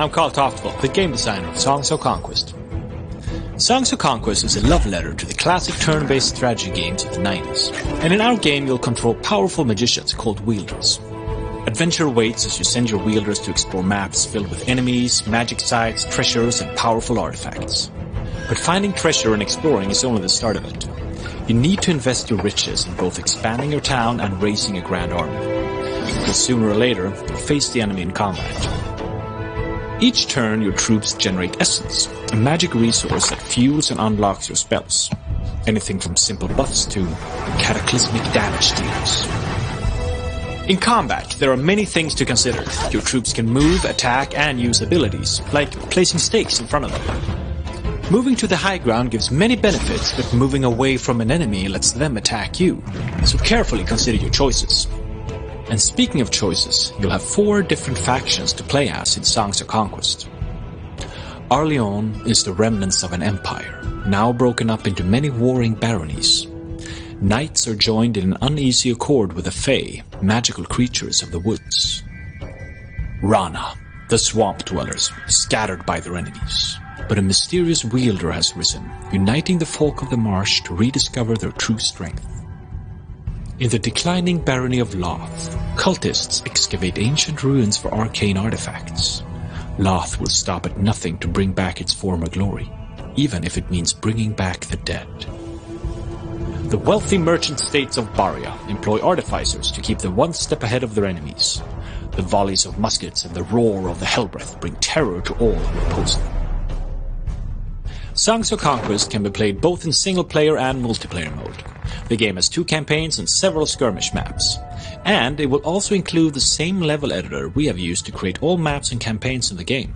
I'm Carl Toftwell, the game designer of Songs of Conquest. Songs of Conquest is a love letter to the classic turn-based strategy games of the 90s, and in our game you'll control powerful magicians called wielders. Adventure awaits as you send your wielders to explore maps filled with enemies, magic sites, treasures, and powerful artifacts. But finding treasure and exploring is only the start of it. You need to invest your riches in both expanding your town and raising a grand army, because sooner or later you'll face the enemy in combat. Each turn, your troops generate essence, a magic resource that fuels and unlocks your spells. Anything from simple buffs to cataclysmic damage dealers. In combat, there are many things to consider. Your troops can move, attack, and use abilities, like placing stakes in front of them. Moving to the high ground gives many benefits, but moving away from an enemy lets them attack you. So carefully consider your choices. And speaking of choices, you'll have 4 different factions to play as in Songs of Conquest. Arleon is the remnants of an empire, now broken up into many warring baronies. Knights are joined in an uneasy accord with the Fae, magical creatures of the woods. Rana, the swamp dwellers, scattered by their enemies. But a mysterious wielder has risen, uniting the folk of the marsh to rediscover their true strength. In the declining barony of Loth, cultists excavate ancient ruins for arcane artifacts. Loth will stop at nothing to bring back its former glory, even if it means bringing back the dead. The wealthy merchant states of Baria employ artificers to keep them one step ahead of their enemies. The volleys of muskets and the roar of the Hellbreath bring terror to all who oppose them. Songs of Conquest can be played both in single-player and multiplayer mode. The game has 2 campaigns and several skirmish maps. And it will also include the same level editor we have used to create all maps and campaigns in the game.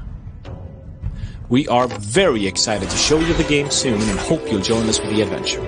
We are very excited to show you the game soon and hope you'll join us for the adventure.